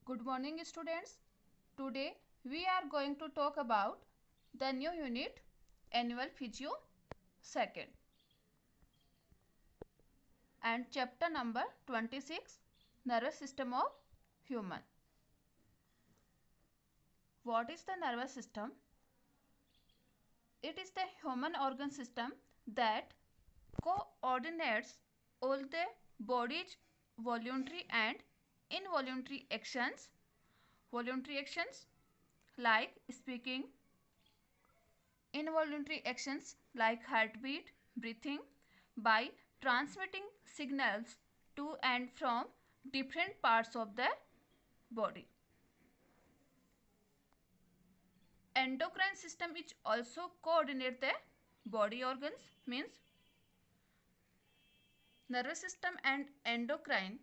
Good morning students. Today we are going to talk about the new unit Annual Physio second and chapter number 26 Nervous System of Human. What is the nervous system? It is the human organ system that coordinates all the body's voluntary and involuntary actions. Voluntary actions like speaking, involuntary actions like heartbeat, breathing, by transmitting signals to and from different parts of the body. Endocrine system is also coordinate the body organs, means nervous system and endocrine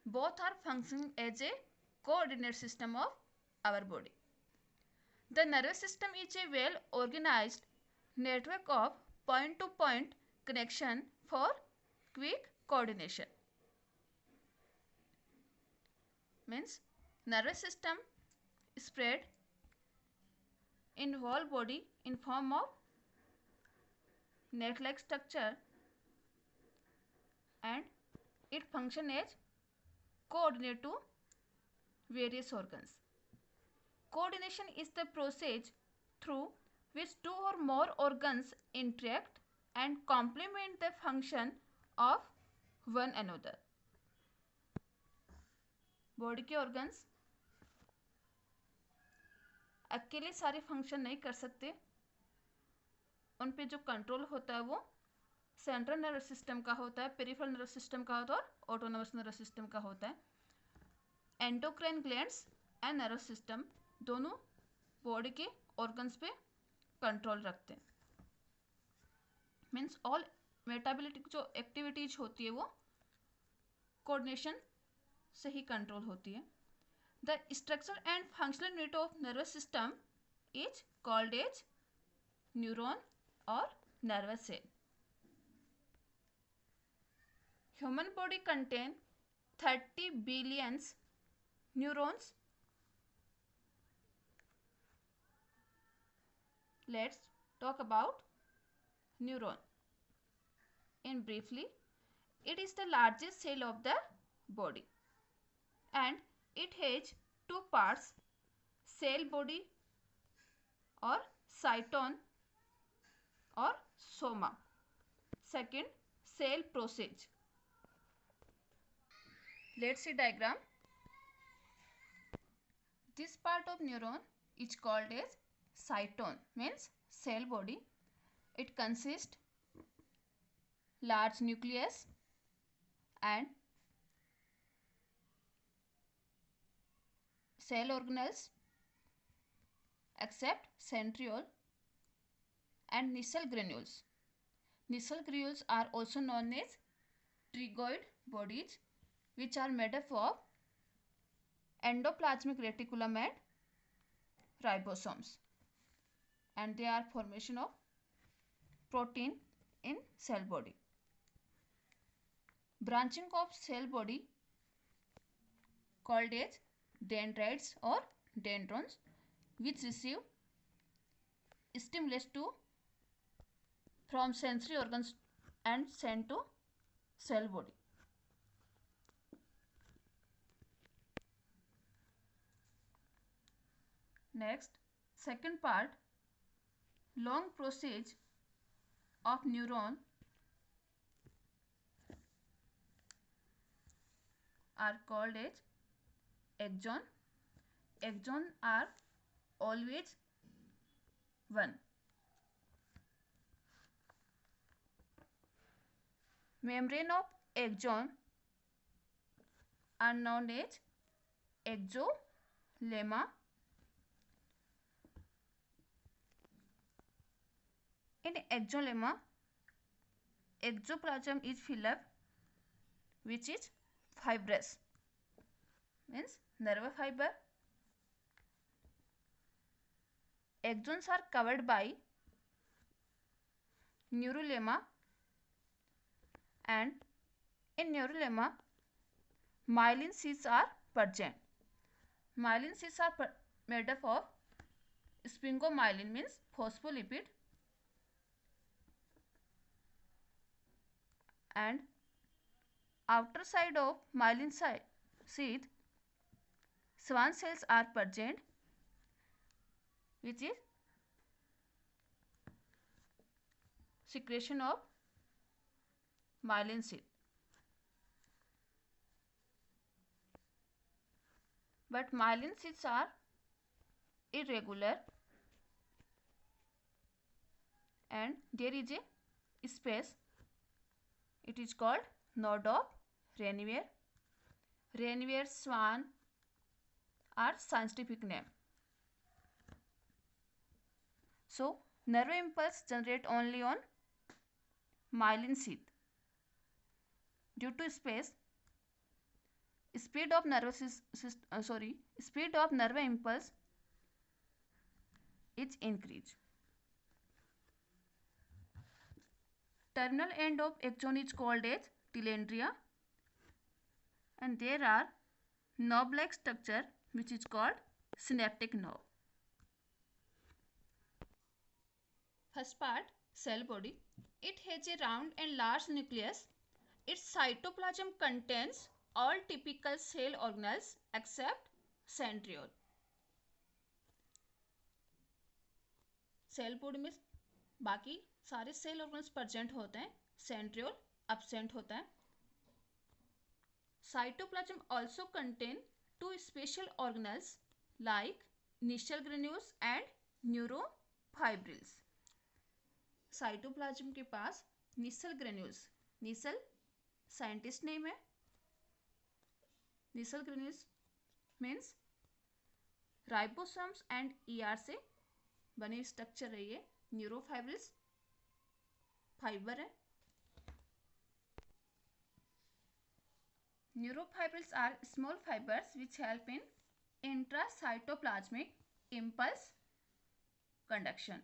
both are functioning as a coordinate system of our body. The nervous system is a well organized network of point to point connection for quick coordination. Means nervous system spread in whole body in form of net like structure and it function as coordinate to various organs. Coordination is the process through which two or more organs interact and complement the function of one another. Body के organs अकेले सारे function नहीं कर सकते, उन पे जो control होता है वो सेंट्रल नर्वस सिस्टम का होता है, पेरिफेरल नर्वस सिस्टम का होता है और ऑटोनोमस नर्वस सिस्टम का होता है. Endocrine glands and nervous system दोनों बॉडी के ऑर्गन्स पे कंट्रोल रखते हैं. मीन्स ऑल मेटाबॉलिक जो एक्टिविटीज होती है वो कोऑर्डिनेशन से ही कंट्रोल होती है. The structure and functional unit of nervous system is called as neuron और nervous cell. Human body contain 30 billion neurons. Let's talk about neuron. In briefly, it is the largest cell of the body and it has two parts, cell body or cyton or soma. Second, cell process. Let's see diagram. This part of neuron is called as cyton, means cell body. It consists large nucleus and cell organelles except centriole and nisal granules. Nisal granules are also known as trigoid bodies which are made up of endoplasmic reticulum and ribosomes, and they are formation of protein in cell body. Branching of cell body called as dendrites or dendrons which receive stimulus to from sensory organs and sent to cell body. Next, second part, long process of neuron are called as axon. Axon are always one. Membrane of axon are known as axolemma. In axolemma, exoplasm is filled up which is fibrous, means nerve fiber. Axons are covered by neurolemma and in neurolemma myelin sheaths are present. Myelin sheaths are made up of sphingomyelin, means phospholipid, and outer side of myelin sheath Schwann cells are present, which is secretion of myelin sheath. But myelin sheaths are irregular and there is a space. It is called node of Ranvier. Ranvier Schwann are scientific name. So nerve impulse generate only on myelin sheath. Due to space, speed of nerve impulse is increased. Terminal end of axon is called as telandria, and there are knob-like structure which is called synaptic knob. First part, cell body. It has a round and large nucleus. Its cytoplasm contains all typical cell organelles except centriole. Cell body में बाकी सारे cell organs present होते हैं, centriole absent होता है. Cytoplasm also contain two special organelles like Nischel granules and neurofibrils. Cytoplasm के पास Nissl granules, Nissl scientist name है. Nissl granules means ribosomes and ER से बने स्ट्रक्चर है ये. न्यूरोफाइब्रिल्स फाइबर है. Neurofibrils are small fibers which help in intracytoplasmic impulse conduction.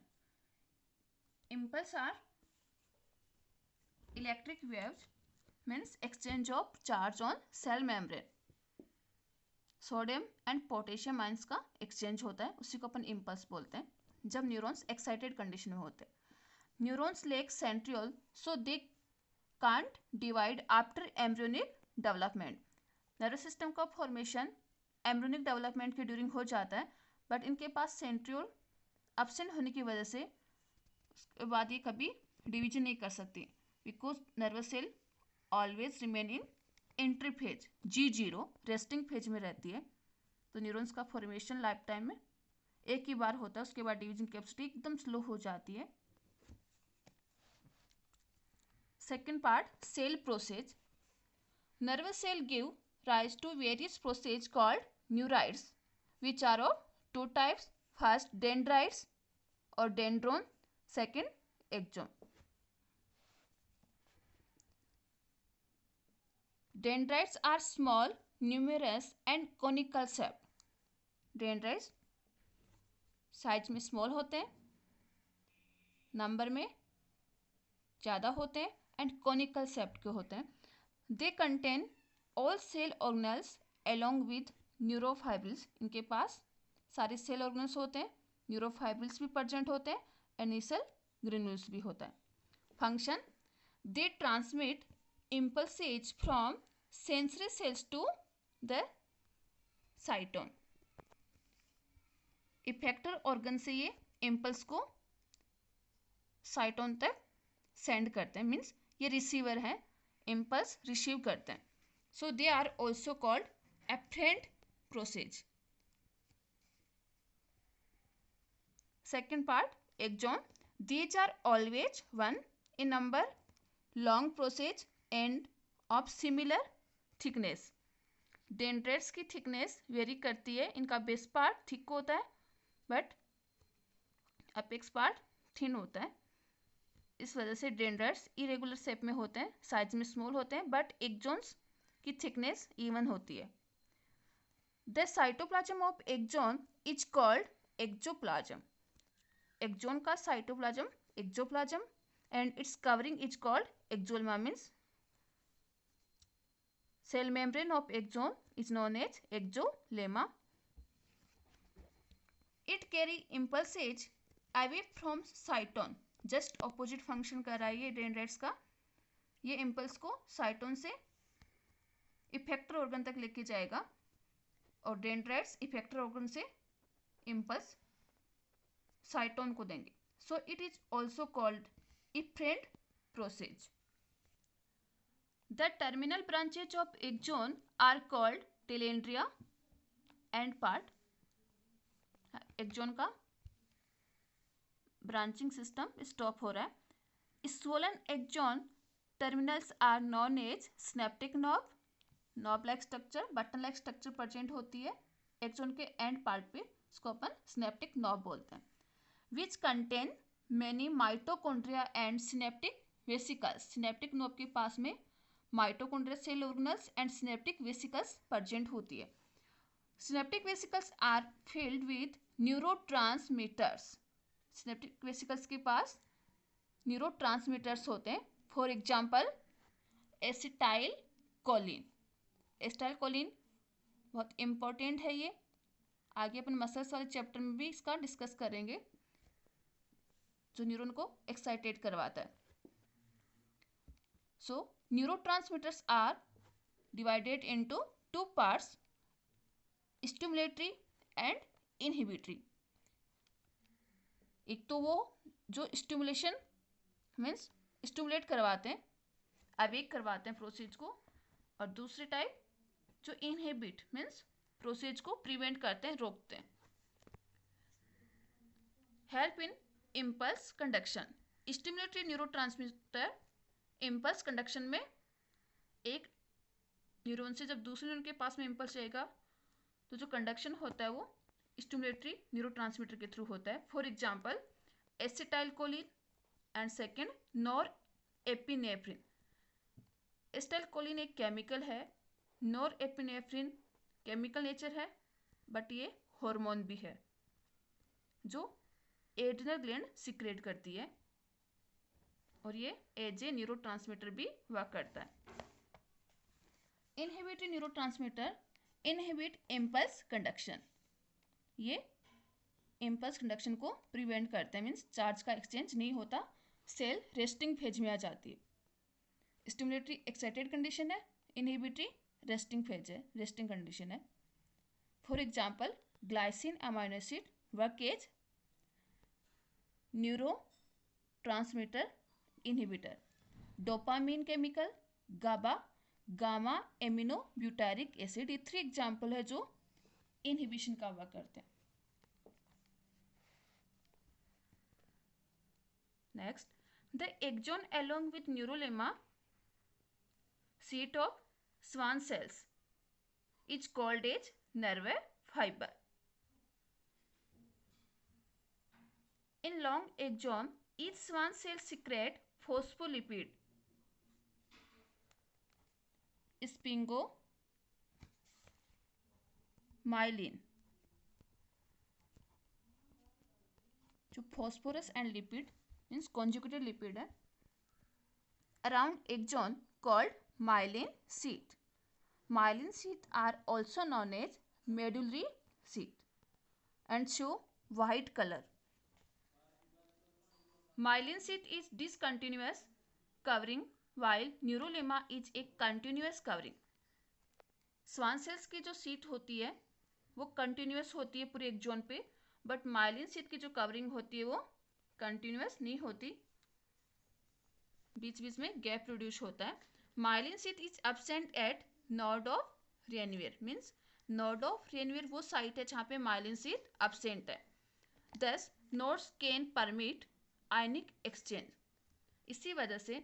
Impulse are electric waves, means exchange of charge on cell membrane. Sodium and potassium ions का exchange होता है, उसी को अपन इम्पल्स बोलते हैं जब न्यूरॉन्स एक्साइटेड कंडीशन में होते हैं. Neurons lake centriole so they can't divide after embryonic development. Nervous system का फॉर्मेशन एम्ब्रियोनिक डेवलपमेंट के ड्यूरिंग हो जाता है, बट इनके पास सेंट्रियोल एब्सेंट होने की वजह से उसके बाद ये कभी डिवीजन नहीं कर सकती, because nervous cell always remain in entry phase G0, resting phase में रहती है. तो न्यूरॉन्स का फॉर्मेशन लाइफ टाइम में एक ही बार होता है, उसके बाद डिवीजन कैपेसिटी एकदम स्लो हो जाती है. Second part, cell process. Nervous cell give rise to various processes called neurites, which are of two types. First, dendrites or dendron. Second, axon. Dendrites are small, numerous and conical shape. Dendrites size में small होते हैं, number में ज़्यादा होते हैं and conical shape के होते हैं. They contain all cell organelles along with neurofibrils. इनके पास सारे सेल ऑर्गेनल्स होते हैं, न्यूरोफाइब्रिल्स भी प्रेजेंट होते हैं एंड निसल ग्रेन्यूल्स भी होता है. Function, they transmit impulses from sensory cells to the cyton. Effector organ से ये इम्पल्स को साइटोन तक सेंड करते हैं, मीन्स ये रिसीवर है, इम्पल्स रिसीव करते हैं. So they are also called afferent processes. Second part, axon. These are always one in number, long processes and of similar thickness. Dendrites की थिकनेस वेरी करती है. इनका बेस पार्ट थिक होता है but apex part thin होता है. इस वजह से डेंड्राइट्स इरेगुलर शेप में होते हैं, साइज में स्मॉल होते हैं, बट एक्सॉन्स की थिकनेस इवन होती है. The cytoplasm of axon is called axoplasm. Axon का cytoplasm axoplasm and its covering is called axolemma, means Cell membrane of axon is known as axolemma. It carry impulses away from cyton. Just opposite function कर रहा है ये dendrites का. ये impulse को साइटोन से effector organ तक लेके जाएगा और डेंड्राइट्स इफेक्टर ऑर्गन से इम्पल्स साइटोन को देंगे. So it is also called efferent process. The terminal branches of axon are called telodendria end part. Axon का ब्रांचिंग सिस्टम स्टॉप हो रहा है. Swollen axon terminals are known as synaptic knob. Knob like structure, button like structure present होती है axon के and part पे. इसको अपन स्नैप्टिक knob बोलते हैं. Which contain many mitochondria and synaptic vesicles. Synaptic knob के पास में mitochondria cell organelles and synaptic vesicles present होती है. Synaptic vesicles are filled with neurotransmitters. Synaptic vesicles के पास न्यूरोट्रांसमीटर्स होते हैं. For example acetylcholine. Acetylcholine बहुत इंपॉर्टेंट है. ये आगे अपन मसल्स वाले चैप्टर में भी इसका डिस्कस करेंगे, जो न्यूरॉन को एक्साइटेट करवाता है. So neurotransmitters are divided into two parts, stimulatory and inhibitory. एक तो वो जो स्टिमुलेशन मीन्स स्टिमुलेट करवाते हैं, अवेक करवाते हैं प्रोसेस को, और दूसरी टाइप जो इनहिबिट मीन्स प्रोसेस को प्रिवेंट करते हैं, रोकते हैं. Help in impulse conduction. Stimulatory neurotransmitter impulse conduction में एक न्यूरॉन से जब दूसरे न्यूरॉन के पास में इम्पल्स जाएगा तो जो कंडक्शन होता है वो स्टिमुलेटरी न्यूरोट्रांसमीटर के थ्रू होता है. For example acetyl choline and second nor epinephrine. Acetyl choline एक केमिकल है, नॉर एपिनेफ्रिन केमिकल नेचर है बट ये हार्मोन भी है जो एड्रिनल ग्लैंड सिक्रेट करती है और ये एज ए न्यूरोट्रांसमीटर भी वर्क करता है. Inhibitory neurotransmitter inhibit impulse conduction. ये इम्पल्स कंडक्शन को प्रिवेंट करते हैं, मीन्स चार्ज का एक्सचेंज नहीं होता, सेल रेस्टिंग फेज में आ जाती है. स्टिमुलेटरी एक्साइटेड कंडीशन है, इनहिबिटरी रेस्टिंग फेज है, रेस्टिंग कंडीशन है. For example glycine amino acid work as neurotransmitter inhibitor. Dopamine chemical, GABA, gamma amino butyric acid, ये 3 एग्जाम्पल है जो इनहिबिशन का वर्क करते हैं. Next, the axon along with neurolemma seat of Schwann cells is called as nerve fiber. In long axon, each Schwann cell secrete phospholipid, sphingomyelin. जो phosphorus and lipid means conjugated lipid है around axon called myelin sheath. Myelin sheath are also known as medullary sheath and show white color. Myelin sheath is discontinuous covering while neurolemma is a continuous covering. Schwann cells की जो sheath होती है वो continuous होती है पूरे axon पे, but myelin sheath की जो कवरिंग होती है वो continuous नहीं होती, बीच बीच में गैप प्रोड्यूस होता है. Myelin sheath is absent at node of Ranvier. Means node of Ranvier वो साइट है जहाँ पे माइलिन sheath absent है. Thus nodes can permit ionic exchange. इसी वजह से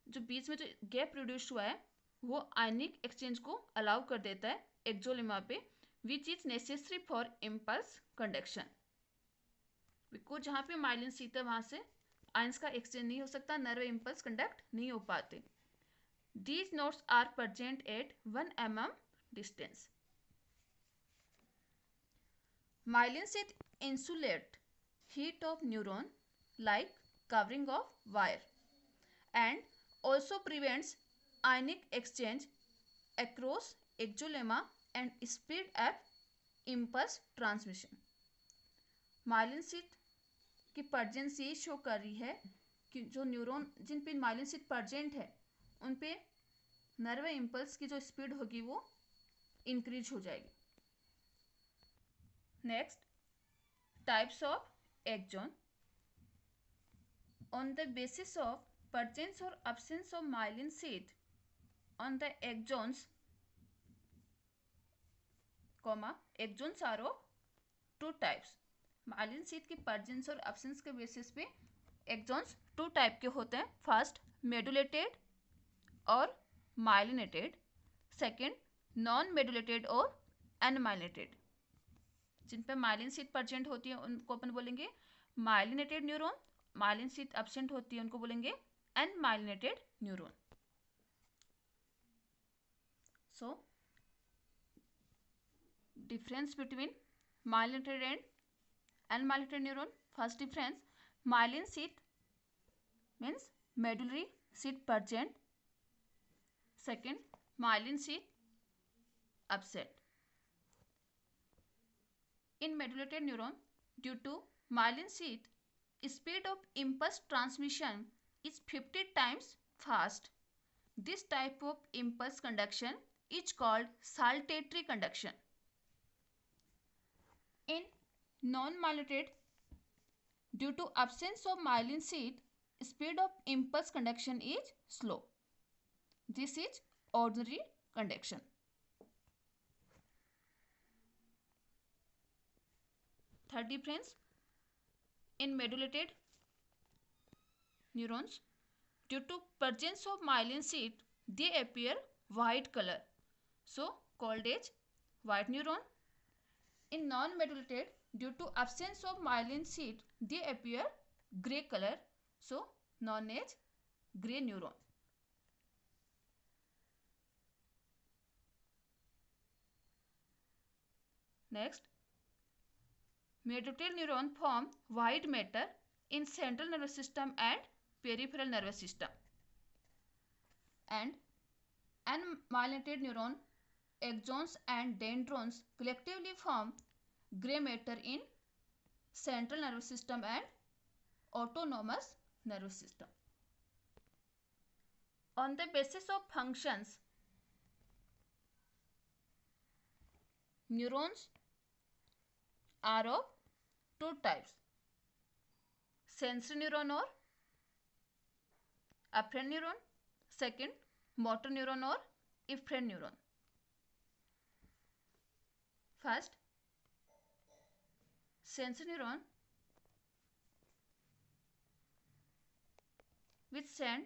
जो बीच में जो गैप प्रोड्यूस हुआ है वो आयनिक एक्सचेंज को अलाउ कर देता है एक्सोलेमा पे, which is necessary for impulse conduction. Because जहाँ पे माइलिन sheath है वहाँ से आयंस का एक्सचेंज नहीं हो सकता, नर्व इम्पल्स कंडक्ट नहीं हो पाते. These nodes are present at 1 mm distance. Myelin sheath insulate heat of neuron like covering of wire and also prevents ionic exchange across axolemma and speed up impulse transmission. Myelin sheath की परजेंस ये show कर रही है कि जो neuron जिन पे myelin sheath present है उन पे नर्व इम्पल्स की जो स्पीड होगी वो इंक्रीज हो जाएगी. Next, types of axon. On the basis of presence or absence of myelin sheath on the axons, axons are of two types. myelin sheath की presence और absence के बेसिस पे axons टू टाइप के होते हैं. First, medullated और myelinated. Second, non medullated और unmyelinated. जिन पे माइलिन शीथ प्रेजेंट होती है उनको अपन बोलेंगे myelinated neuron. Myelin sheath absent होती है उनको बोलेंगे unmyelinated neuron. So difference between myelinated and unmyelinated neuron. First difference, myelin sheath means medullary sheath present. Second, myelin sheath absent. In medullated neuron, due to myelin sheath, speed of impulse transmission is 50 times fast. This type of impulse conduction is called saltatory conduction. In non-myelinate, due to absence of myelin sheath, speed of impulse conduction is slow. This is ordinary conduction. Third difference, in medullated neurons, due to presence of myelin sheath, they appear white color, so called as white neuron. In non-medullated, due to absence of myelin sheath, they appear gray color, so known as gray neuron. Next, medullated neuron form white matter in central nervous system and peripheral nervous system, and unmyelinated neuron, axons and dendrons collectively form gray matter in central nervous system and autonomous nervous system. On the basis of functions, neurons are of two types, sensory neuron or afferent neuron. Second, motor neuron or efferent neuron. First, sensory neuron, which send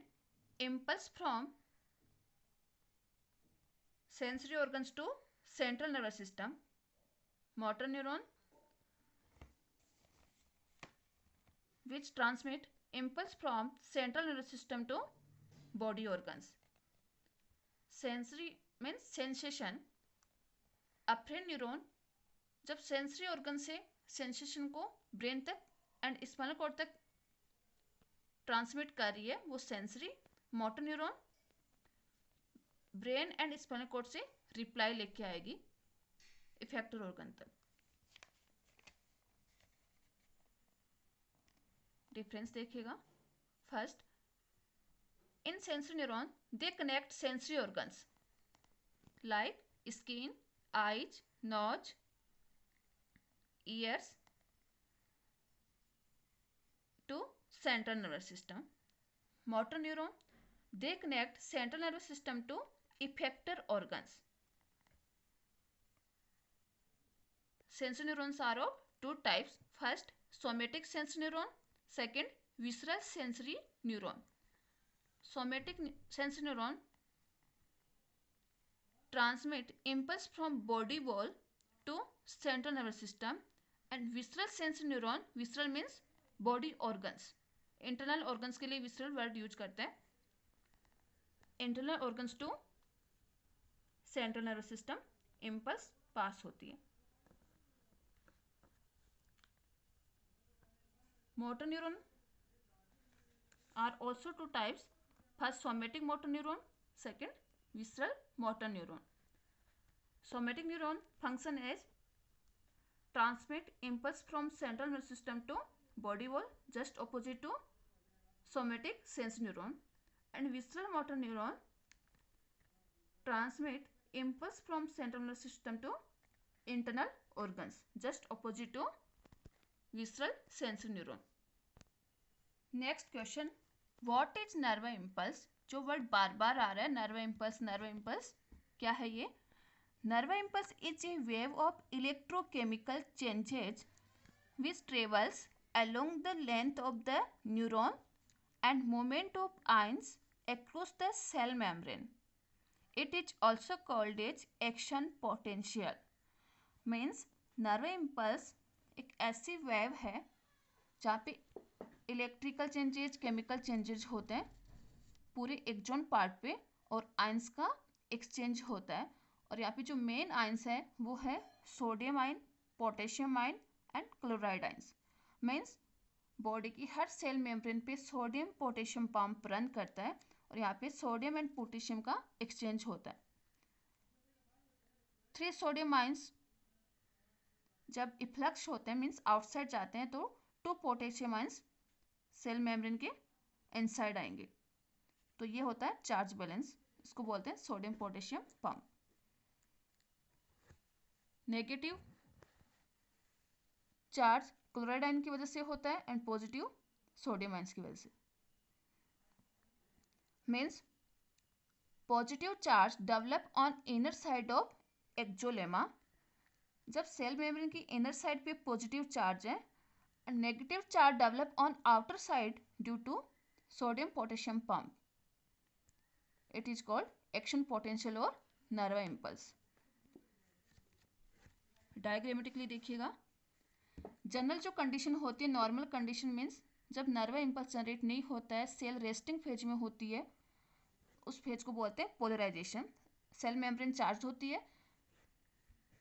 impulse from sensory organs to central nervous system. Motor neuron, which transmit impulse from central nervous system to body organs. Sensory means sensation. Afferent neuron जब sensory organ से sensation को brain तक and spinal cord तक transmit कर रही है वो sensory. Motor neuron brain and spinal cord से रिप्लाई लेके आएगी इफेक्टर ऑर्गन तक. डिफरेंस देखिएगा. First, in sensory neuron they connect sensory organs like skin, eyes, nose, ears to central nervous system. Motor neuron, they connect central nervous system to effector organs. Sensory neurons are of two types. First, somatic sensory neuron. Second, visceral sensory neuron. Somatic sensory neuron transmit impulse from body wall to central nervous system. And visceral sensory neuron, visceral means body organs. Internal organs के लिए visceral word use करते हैं. Internal organs to central nervous system impulse pass होती है. Motor neuron are also two types. First, somatic motor neuron. Second, visceral motor neuron. Somatic neuron function as transmit impulse from central nervous system to body wall, just opposite to somatic sense neuron. And visceral motor neuron transmit impulse from central nervous system to internal organs, just opposite to visceral sensory neuron. Next question, what is nerve impulse? जो word बार बार आ रहा है, nerve impulse, क्या है ये? Nerve impulse is a wave of electrochemical changes which travels along the length of the neuron and movement of ions across the cell membrane. It is also called as action potential. Means nerve impulse एक ऐसी wave है जहाँ पे electrical changes, chemical changes होते हैं पूरे axon part पे, और आयंस का एक्सचेंज होता है. और यहाँ पे जो मेन आयंस है वो है sodium ion, potassium ion and chloride ions. Means body की हर सेल मेम्ब्रेन पे सोडियम पोटेशियम पंप रन करता है और यहाँ पे सोडियम एंड पोटेशियम का एक्सचेंज होता है. 3 सोडियम आयंस जब इफ्लक्स होते हैं, मीन्स आउटसाइड जाते हैं, तो 2 पोटेशियम आयंस सेल मेम्ब्रेन के इनसाइड आएंगे. तो ये होता है चार्ज बैलेंस, इसको बोलते हैं sodium potassium pump. Negative charge chloride ion की वजह से होता है एंड पॉजिटिव सोडियम आयंस की वजह से. Means positive charge develop on inner side of axolemma. जब सेल मेम्ब्रेन की इनर साइड पे पॉजिटिव चार्ज है, and negative charge develop on outer side due to sodium potassium pump. It is called action potential और nerve impulse. Diagrammatically देखिएगा. General जो condition होती है, normal condition means जब nerve impulse generate नहीं होता है, सेल रेस्टिंग फेज में होती है, उस फेज को बोलते हैं पोलराइजेशन. सेल मेम्ब्रेन चार्ज होती है.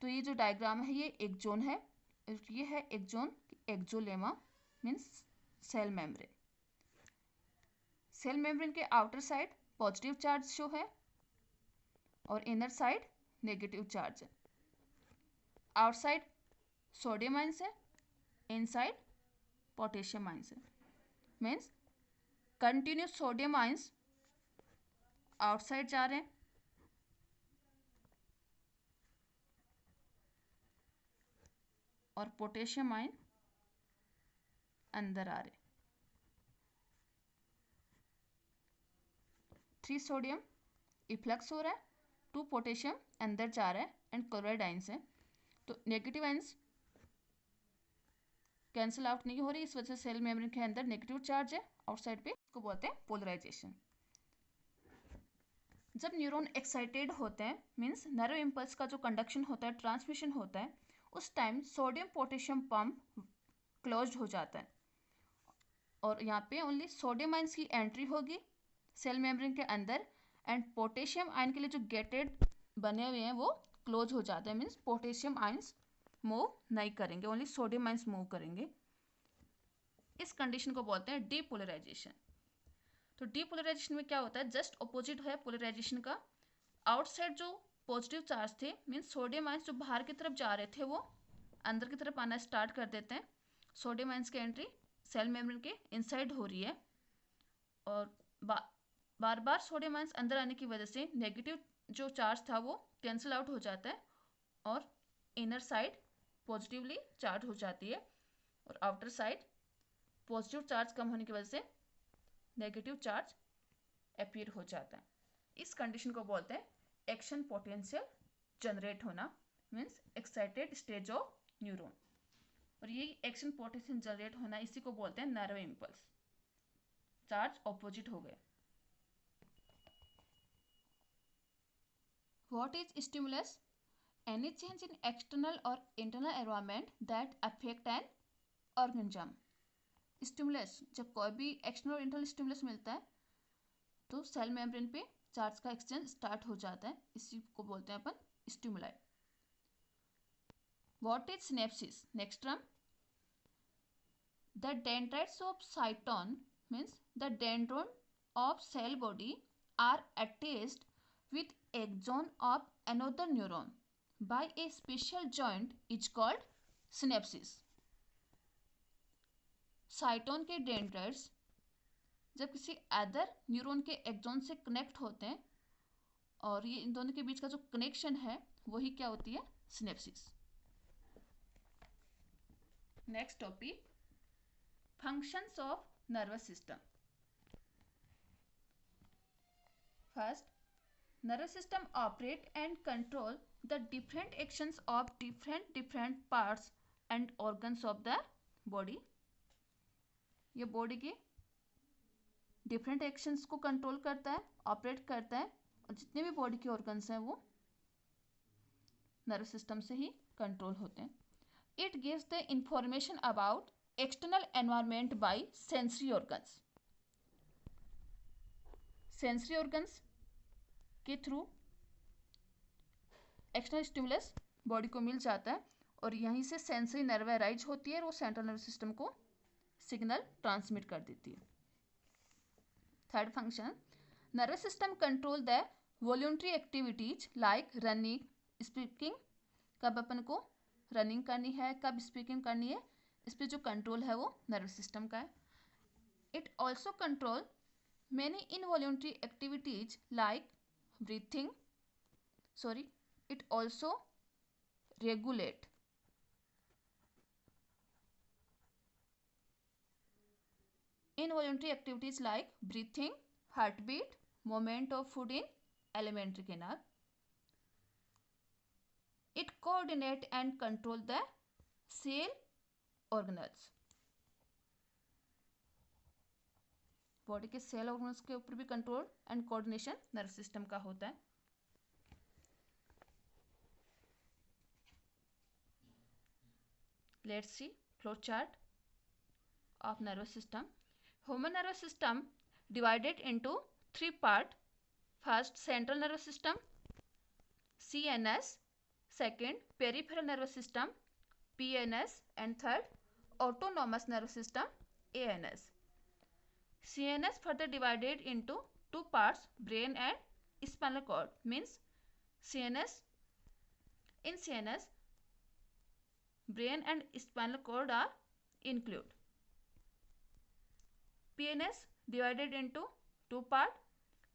तो ये जो डायग्राम है ये एक्सोन है, ये है axon, axolemma means cell membrane. Cell membrane के outer side positive charge show है और इनर साइड नेगेटिव चार्ज है. आउटसाइड सोडियम आयंस है, इनसाइड पोटेशियम आयंस है. Means continuous sodium ions outside जा रहे हैं और पोटेशियम आयन अंदर आ रहे. 3 सोडियम इफ्लक्स हो रहा है, 2 पोटेशियम अंदर जा रहा है एंड क्लोराइड आयंस है. तो नेगेटिव आयंस कैंसिल आउट नहीं हो रही, इस वजह से सेल मेम्ब्रेन के अंदर नेगेटिव चार्ज है, आउटसाइड पे, इसको बोलते हैं पोलराइजेशन. जब न्यूरॉन एक्साइटेड होते हैं, मीन्स नर्व इम्पल्स का जो कंडक्शन होता है, ट्रांसमिशन होता है, उस time sodium potassium pump closed हो जाता है और यहाँ पे ओनली सोडियम आयंस की एंट्री होगी सेल मेम्ब्रेन के अंदर, एंड पोटेशियम आयन के लिए जो गेटेड बने हुए हैं वो क्लोज हो जाते हैं. मीन्स पोटेशियम आयंस मूव नहीं करेंगे, ओनली सोडियम आयंस मूव करेंगे. इस कंडीशन को बोलते हैं डीपोलराइजेशन. तो डीपोलराइजेशन में क्या होता है, जस्ट अपोजिट है पोलराइजेशन का. आउटसाइड जो पॉजिटिव चार्ज थे, मीन्स सोडियम आयंस जो बाहर की तरफ जा रहे थे वो अंदर की तरफ आना स्टार्ट कर देते हैं. सोडियम आयंस की एंट्री सेल मेम्ब्रेन के इनसाइड हो रही है और बार बार सोडियम आयंस अंदर आने की वजह से नेगेटिव जो चार्ज था वो कैंसिल आउट हो जाता है और इनर साइड पॉजिटिवली चार्ज हो जाती है और आउटर साइड पॉजिटिव चार्ज कम होने की वजह से नेगेटिव चार्ज अपीयर हो जाता है. इस कंडीशन को बोलते हैं एक्शन पोटेंशियल जनरेट होना, means excited stage of neuron. और ये एक्शन पोटेंशियल जनरेट होना, इसी को बोलते हैं नर्व इम्पल्स. चार्ज ऑपोजिट हो गए. What is stimulus? Any change in external or internal environment that affect an organism. Stimulus, जब कोई भी एक्सटर्नल और इंटरनल स्टिमुलस मिलता है तो सेल मेम्ब्रेन पे चार्ज का एक्सचेंज स्टार्ट हो जाता है, इसी को बोलते हैं अपन stimuli. What is synapsis? Next term, the dendrites of cyton means the dendron of cell body are attached with axon of another neuron by a special joint is called synapses. साइटोन के dendrites जब किसी other neuron के axon से connect होते हैं और ये इन दोनों के बीच का जो कनेक्शन है वही क्या होती है, synapses. Next topic, functions of nervous system. First, nervous system operate and control the different actions of different parts and organs of the body. ये बॉडी के डिफरेंट एक्शंस को कंट्रोल करता है, ऑपरेट करता है, और जितने भी बॉडी के ऑर्गन्स हैं वो नर्वस सिस्टम से ही कंट्रोल होते हैं. It gives the information about external environment bye sensory organs. Sensory organs के थ्रू एक्सटर्नल स्टिमुलस बॉडी को मिल जाता है और यहीं से सेंसरी नर्व अराइज होती है और वो सेंट्रल नर्वस सिस्टम को सिग्नल ट्रांसमिट कर देती है. Third function, nervous system control the voluntary activities like running, speaking. कब अपन को रनिंग करनी है, कब स्पीकिंग करनी है, इस पर जो कंट्रोल है वो नर्वस सिस्टम का है. It also control many involuntary activities like breathing. It also regulate involuntary activities like breathing, heartbeat, movement of food in alimentary canal. It coordinate and control the cell organelles. Body के cell organs के ऊपर भी control and coordination nervous system का होता है. Let's see flow chart of nervous system. Human nervous system divided into 3 part. First, central nervous system CNS, second peripheral nervous system PNS, and third autonomous nervous system ANS. CNS further divided into 2 parts, brain and spinal cord. Means in CNS, brain and spinal cord are included. PNS divided into 2 parts,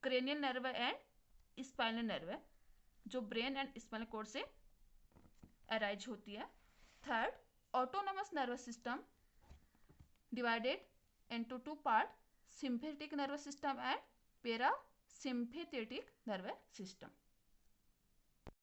cranial nerve and spinal nerve, जो brain and spinal cord से arise होती है. Third, autonomous nervous system divided into 2 parts, sympathetic nervous system and parasympathetic nervous system.